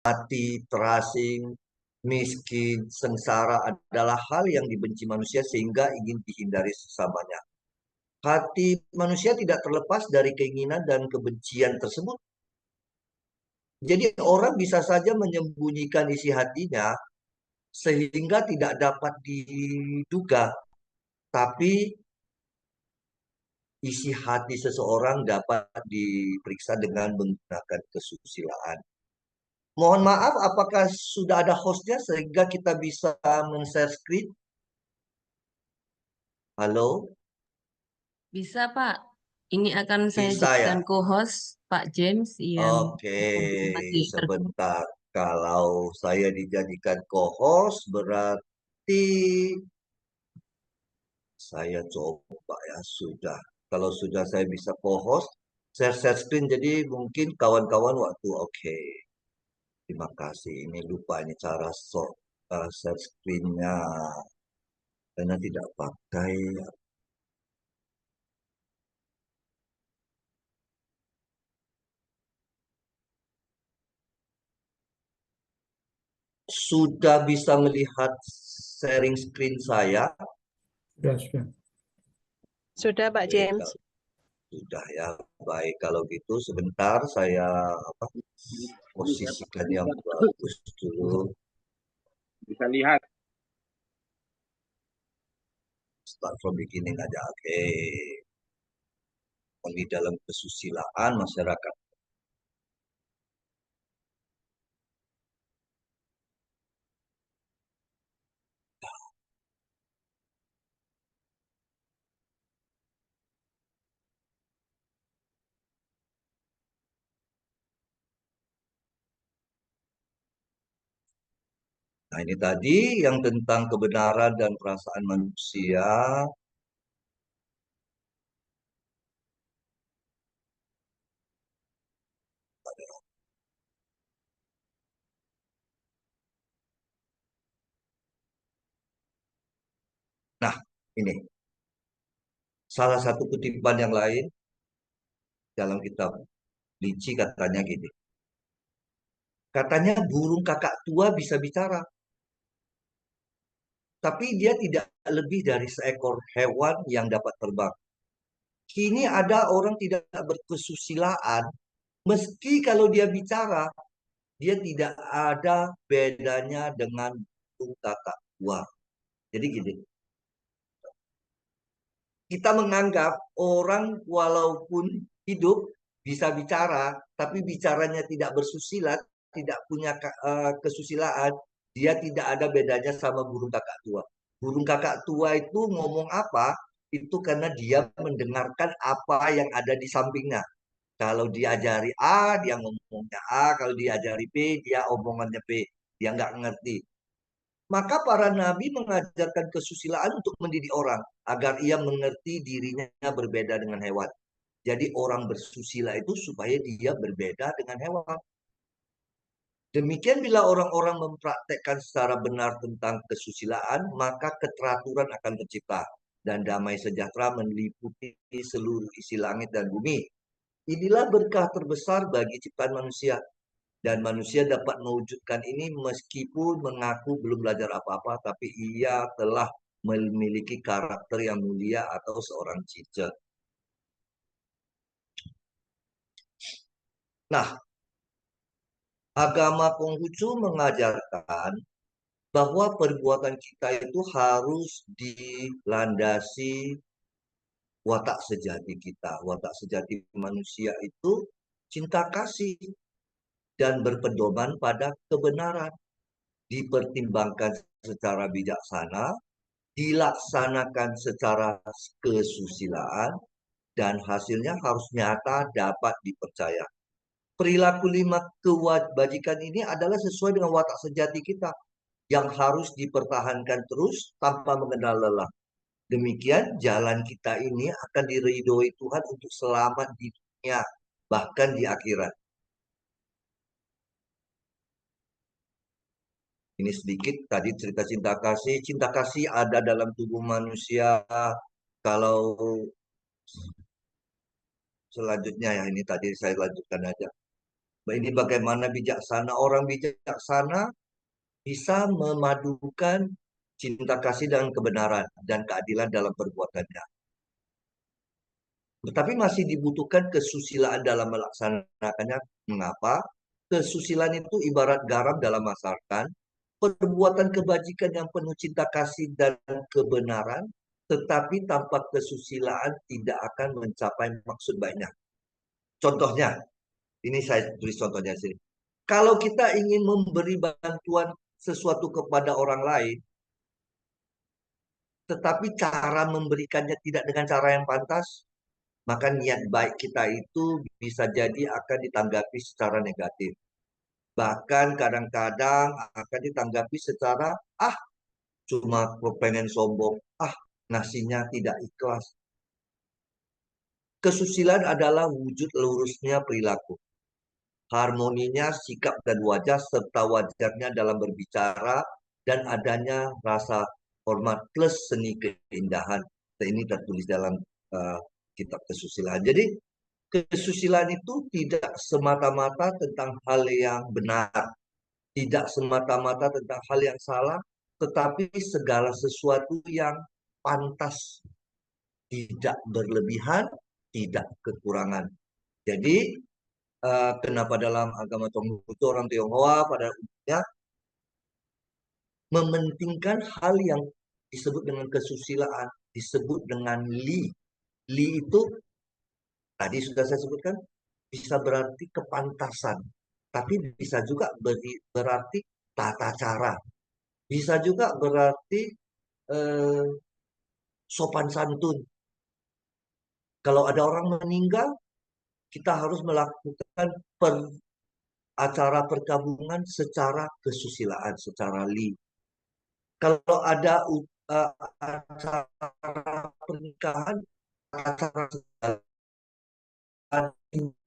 mati, terasing, miskin, sengsara adalah hal yang dibenci manusia sehingga ingin dihindari sesamanya. Hati manusia tidak terlepas dari keinginan dan kebencian tersebut. Jadi orang bisa saja menyembunyikan isi hatinya sehingga tidak dapat diduga. Tapi isi hati seseorang dapat diperiksa dengan menggunakan kesusilaan. Mohon maaf, apakah sudah ada hostnya sehingga kita bisa men-share screen? Halo, Bisa, Pak. Ini akan saya bisa ya? jadikan co-host Pak James yang Oke, lagi tergabung. sebentar. Kalau saya dijadikan co-host, berarti saya coba ya, sudah. Kalau sudah saya bisa co-host, share screen, jadi mungkin kawan-kawan waktu oke. Terima kasih. Ini lupa ini cara share screen-nya. Karena tidak pakai. Sudah bisa melihat sharing screen saya. Sudah, sudah. Sudah, Pak Oke, James. sudah ya. Baik, kalau gitu sebentar saya posisikan yang bagus dulu. Bisa lihat. Start from beginning aja. Oke. Di dalam kesusilaan masyarakat. Nah, ini tadi yang tentang kebenaran dan perasaan manusia. Nah, ini salah satu kutipan yang lain dalam kitab Lici katanya gini. Katanya burung kakak tua bisa bicara, tapi dia tidak lebih dari seekor hewan yang dapat terbang. Kini ada orang tidak berkesusilaan, meski kalau dia bicara, dia tidak ada bedanya dengan burung kakak tua. Jadi gini, kita menganggap orang walaupun hidup bisa bicara, tapi bicaranya tidak bersusila, tidak punya kesusilaan, dia tidak ada bedanya sama burung kakak tua. Burung kakak tua itu ngomong apa, itu karena dia mendengarkan apa yang ada di sampingnya. Kalau diajari A, dia ngomongnya A. Kalau diajari B, dia omongannya B. Dia nggak ngerti. Maka para nabi mengajarkan kesusilaan untuk mendidik orang agar ia mengerti dirinya berbeda dengan hewan. Jadi orang bersusila itu supaya dia berbeda dengan hewan. Demikian bila orang-orang mempraktekkan secara benar tentang kesusilaan, maka keteraturan akan tercipta dan damai sejahtera meliputi seluruh isi langit dan bumi. Inilah berkah terbesar bagi ciptaan manusia. Dan manusia dapat mewujudkan ini meskipun mengaku belum belajar apa-apa, tapi ia telah memiliki karakter yang mulia atau seorang cice. Nah, agama Konghucu mengajarkan bahwa perbuatan kita itu harus dilandasi watak sejati kita. Watak sejati manusia itu cinta kasih dan berpedoman pada kebenaran. Dipertimbangkan secara bijaksana, dilaksanakan secara kesusilaan, dan hasilnya harus nyata dapat dipercaya. Perilaku lima kewajiban ini adalah sesuai dengan watak sejati kita yang harus dipertahankan terus tanpa mengenal lelah. Demikian jalan kita ini akan diridhoi Tuhan untuk selamat di dunia, bahkan di akhirat. Ini sedikit tadi cerita cinta kasih. Cinta kasih ada dalam tubuh manusia. Kalau selanjutnya ya ini tadi saya lanjutkan aja. Ini bagaimana bijaksana. Orang bijaksana bisa memadukan cinta kasih dan kebenaran dan keadilan dalam perbuatannya. Tetapi masih dibutuhkan kesusilaan dalam melaksanakannya. Mengapa? Kesusilaan itu ibarat garam dalam masakan. Perbuatan kebajikan yang penuh cinta kasih dan kebenaran, tetapi tanpa kesusilaan tidak akan mencapai maksud baiknya. Contohnya, ini saya tulis contohnya sini. Kalau kita ingin memberi bantuan sesuatu kepada orang lain, tetapi cara memberikannya tidak dengan cara yang pantas, maka niat baik kita itu bisa jadi akan ditanggapi secara negatif. Bahkan kadang-kadang akan ditanggapi secara, cuma pengen sombong, ngasihnya tidak ikhlas. Kesusilaan adalah wujud lurusnya perilaku, harmoninya sikap dan wajah, serta wajarnya dalam berbicara, dan adanya rasa hormat plus seni keindahan. Ini tertulis dalam kitab kesusilaan. Jadi kesusilaan itu tidak semata-mata tentang hal yang benar, tidak semata-mata tentang hal yang salah, tetapi segala sesuatu yang pantas, tidak berlebihan, tidak kekurangan. Jadi kenapa dalam agama Konghucu orang Tionghoa pada umumnya mementingkan hal yang disebut dengan kesusilaan, disebut dengan li. Li itu tadi sudah saya sebutkan bisa berarti kepantasan, tapi bisa juga berarti tata cara, bisa juga berarti sopan santun. Kalau ada orang meninggal, kita harus melakukan acara perkabungan secara kesusilaan, secara li. Kalau ada acara pernikahan, acara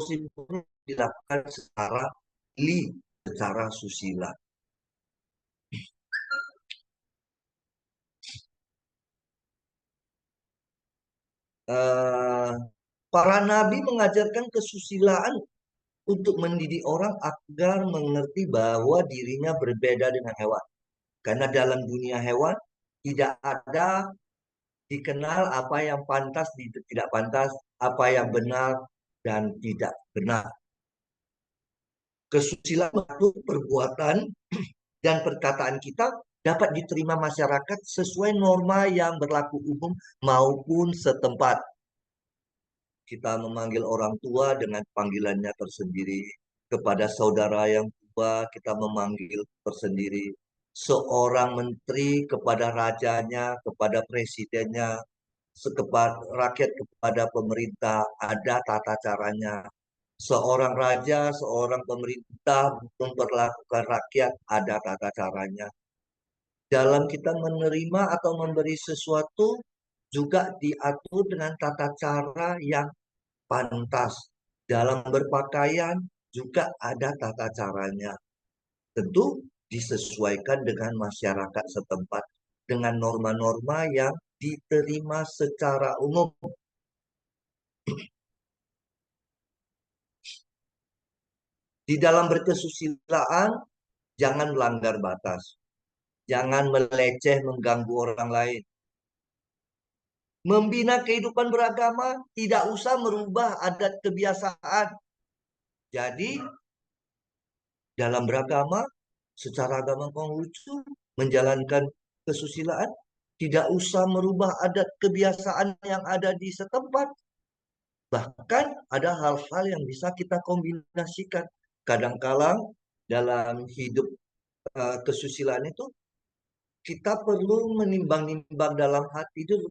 simpul dilakukan secara li, secara susila. Para nabi mengajarkan kesusilaan untuk mendidik orang agar mengerti bahwa dirinya berbeda dengan hewan. Karena dalam dunia hewan tidak ada dikenal apa yang pantas, tidak pantas, apa yang benar dan tidak benar. Kesusilaan mengatur perbuatan dan perkataan kita dapat diterima masyarakat sesuai norma yang berlaku umum maupun setempat. Kita memanggil orang tua dengan panggilannya tersendiri. Kepada saudara yang tua kita memanggil tersendiri. Seorang menteri kepada rajanya, kepada presidennya, rakyat kepada pemerintah, ada tata caranya. Seorang raja, seorang pemerintah memperlakukan rakyat, ada tata caranya. Dalam kita menerima atau memberi sesuatu juga diatur dengan tata cara yang pantas. Dalam berpakaian juga ada tata caranya. Tentu disesuaikan dengan masyarakat setempat, dengan norma-norma yang diterima secara umum. Di dalam berkesusilaan, jangan melanggar batas. Jangan meleceh, mengganggu orang lain. Membina kehidupan beragama tidak usah merubah adat kebiasaan. Jadi dalam beragama, secara agama Konghucu menjalankan kesusilaan tidak usah merubah adat kebiasaan yang ada di setempat. Bahkan ada hal-hal yang bisa kita kombinasikan. Kadang-kala dalam hidup kesusilaan itu kita perlu menimbang-nimbang dalam hati dulu.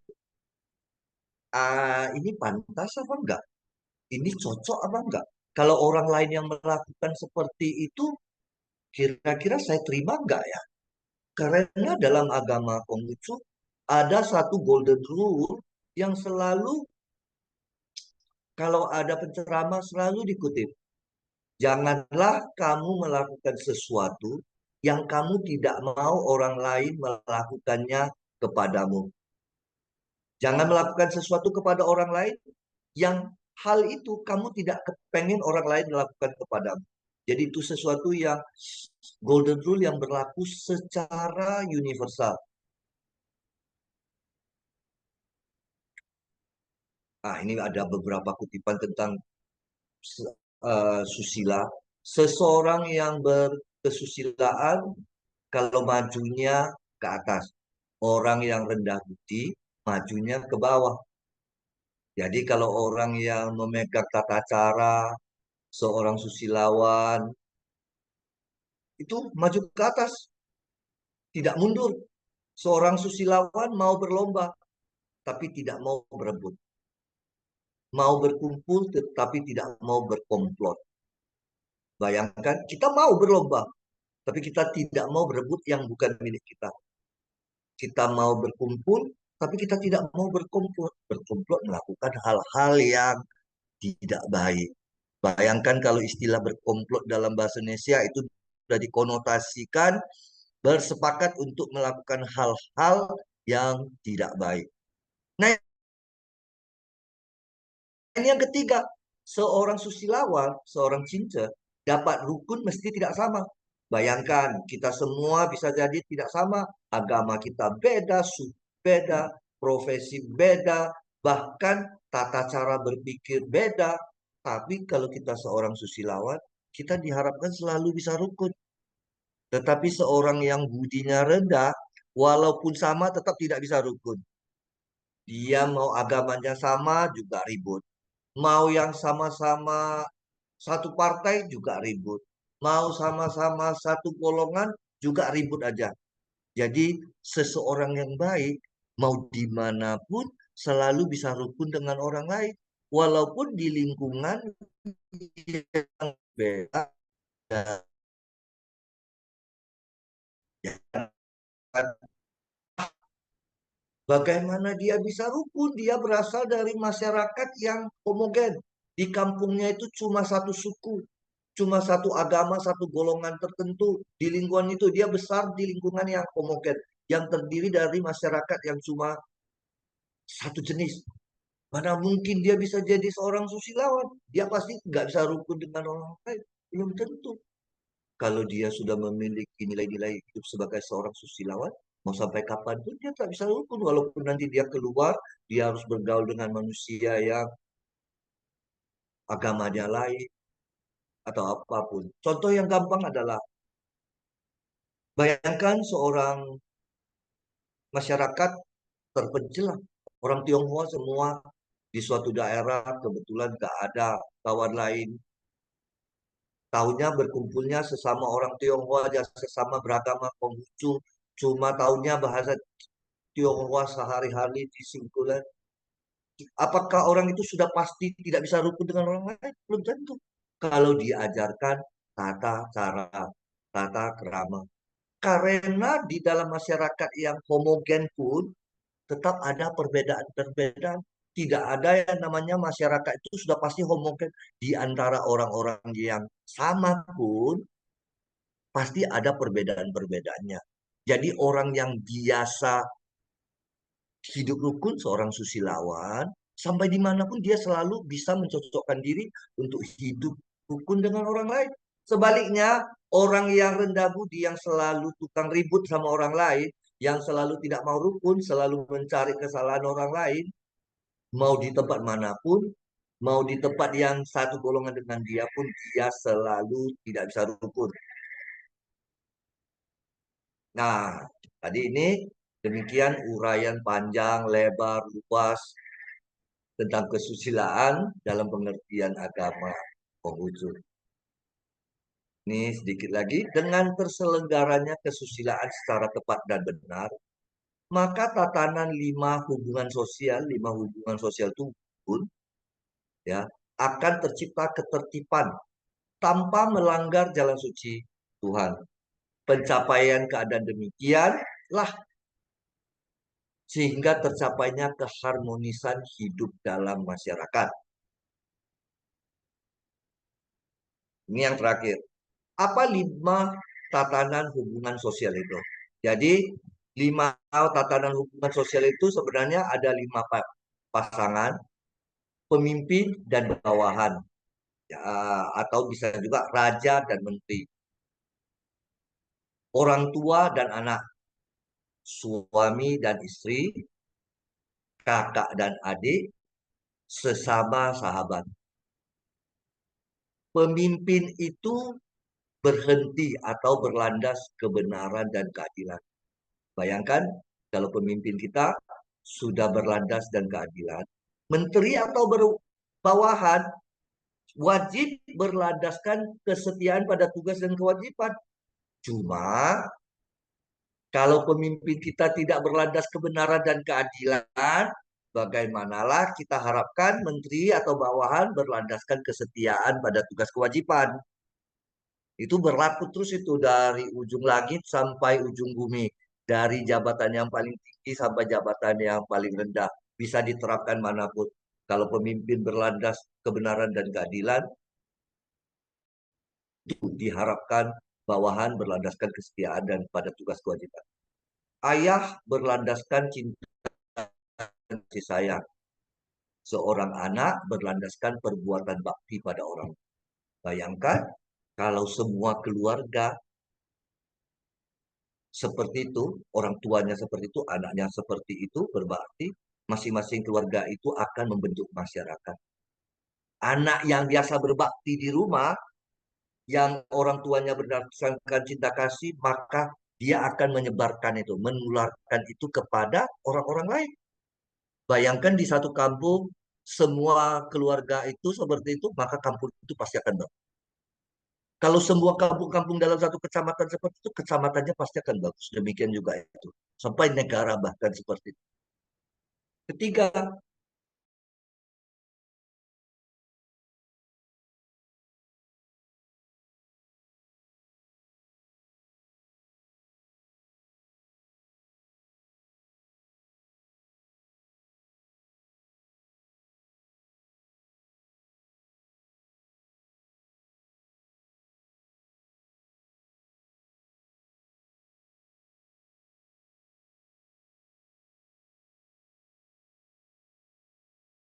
Ini pantas apa enggak? Ini cocok apa enggak? Kalau orang lain yang melakukan seperti itu, kira-kira saya terima enggak ya? Karena dalam agama Konghucu ada satu golden rule yang selalu kalau ada penceramah selalu dikutip. Janganlah kamu melakukan sesuatu yang kamu tidak mau orang lain melakukannya kepadamu. Jangan melakukan sesuatu kepada orang lain yang hal itu kamu tidak kepengen orang lain melakukan kepadamu. Jadi itu sesuatu yang golden rule yang berlaku secara universal. Nah, ini ada beberapa kutipan tentang susila. Seseorang yang berkesusilaan kalau majunya ke atas. Orang yang rendah budi majunya ke bawah. Jadi kalau orang yang memegang tata cara, seorang susilawan, itu maju ke atas, tidak mundur. Seorang susilawan mau berlomba, tapi tidak mau berebut. Mau berkumpul, tetapi tidak mau berkomplot. Bayangkan, kita mau berlomba, tapi kita tidak mau berebut yang bukan milik kita. Kita mau berkumpul, tapi kita tidak mau berkomplot. Berkomplot melakukan hal-hal yang tidak baik. Bayangkan kalau istilah berkomplot dalam bahasa Indonesia itu sudah dikonotasikan bersepakat untuk melakukan hal-hal yang tidak baik. Nah, ini yang ketiga, seorang susilawan, seorang cinca, dapat rukun mesti tidak sama. Bayangkan, kita semua bisa jadi tidak sama. Agama kita beda, suku beda, profesi beda, bahkan tata cara berpikir beda. Tapi kalau kita seorang susilawan, kita diharapkan selalu bisa rukun. Tetapi seorang yang budinya rendah, walaupun sama tetap tidak bisa rukun. Dia mau agamanya sama juga ribut. Mau yang sama-sama satu partai juga ribut. Mau sama-sama satu golongan juga ribut aja. Jadi seseorang yang baik mau dimanapun selalu bisa rukun dengan orang lain. Walaupun di lingkungan yang beda. Bagaimana dia bisa rukun? Dia berasal dari masyarakat yang homogen. Di kampungnya itu cuma satu suku, cuma satu agama, satu golongan tertentu. Di lingkungan itu dia besar di lingkungan yang homogen, yang terdiri dari masyarakat yang cuma satu jenis. Mana mungkin dia bisa jadi seorang susilawan? Dia pasti nggak bisa rukun dengan orang lain. Belum tentu. Kalau dia sudah memiliki nilai-nilai hidup sebagai seorang susilawan, mau sampai kapanpun dia tak bisa rukun. Walaupun nanti dia keluar, dia harus bergaul dengan manusia yang agamanya lain atau apapun. Contoh yang gampang adalah bayangkan seorang masyarakat terpencil, orang Tionghoa semua di suatu daerah kebetulan gak ada kawan lain. Tahunya berkumpulnya sesama orang Tionghoa aja, sesama beragama Konghucu, cuma tahunya bahasa Tionghoa sehari-hari di singkulan. Apakah orang itu sudah pasti tidak bisa rukun dengan orang lain? Belum tentu. Kalau diajarkan tata cara, tata kerama. Karena di dalam masyarakat yang homogen pun tetap ada perbedaan-perbedaan. Tidak ada yang namanya masyarakat itu sudah pasti homogen. Di antara orang-orang yang sama pun pasti ada perbedaan-perbedaannya. Jadi orang yang biasa hidup rukun, seorang susilawan, sampai dimanapun dia selalu bisa mencocokkan diri untuk hidup rukun dengan orang lain. Sebaliknya, orang yang rendah budi, yang selalu tukang ribut sama orang lain, yang selalu tidak mau rukun, selalu mencari kesalahan orang lain, mau di tempat manapun, mau di tempat yang satu golongan dengan dia pun, dia selalu tidak bisa rukun. Nah, tadi ini demikian uraian panjang, lebar, luas tentang kesusilaan dalam pengertian agama Konghucu. Ini sedikit lagi, dengan terselenggaranya kesusilaan secara tepat dan benar, maka tatanan lima hubungan sosial itu pun ya akan tercipta ketertiban tanpa melanggar jalan suci Tuhan. Pencapaian keadaan demikianlah sehingga tercapainya keharmonisan hidup dalam masyarakat. Ini yang terakhir. Apa 5 tatanan hubungan sosial itu? Jadi 5 tatanan hubungan sosial itu sebenarnya ada 5 pasangan, pemimpin dan bawahan. ya, atau bisa juga raja dan menteri, orang tua dan anak, suami dan istri, kakak dan adik, sesama sahabat. Pemimpin itu berhenti atau berlandas kebenaran dan keadilan. Bayangkan kalau pemimpin kita sudah berlandas dan keadilan, menteri atau bawahan wajib berlandaskan kesetiaan pada tugas dan kewajiban. Cuma kalau pemimpin kita tidak berlandas kebenaran dan keadilan, bagaimanalah kita harapkan menteri atau bawahan berlandaskan kesetiaan pada tugas kewajiban. Itu berlaku terus itu dari ujung langit sampai ujung bumi. Dari jabatan yang paling tinggi sampai jabatan yang paling rendah. Bisa diterapkan manapun. Kalau pemimpin berlandas kebenaran dan keadilan, diharapkan bawahan berlandaskan kesetiaan dan pada tugas kewajiban. Ayah berlandaskan cinta dan kasih sayang. Seorang anak berlandaskan perbuatan bakti pada orang. Bayangkan kalau semua keluarga seperti itu, orang tuanya seperti itu, anaknya seperti itu, berbakti, masing-masing keluarga itu akan membentuk masyarakat. Anak yang biasa berbakti di rumah, yang orang tuanya berdasarkan cinta kasih, maka dia akan menyebarkan itu, menularkan itu kepada orang-orang lain. Bayangkan di satu kampung, semua keluarga itu seperti itu, maka kampung itu pasti akan bagus. Kalau semua kampung-kampung dalam satu kecamatan seperti itu, kecamatannya pasti akan bagus. Demikian juga itu. Sampai negara bahkan seperti itu. Ketiga,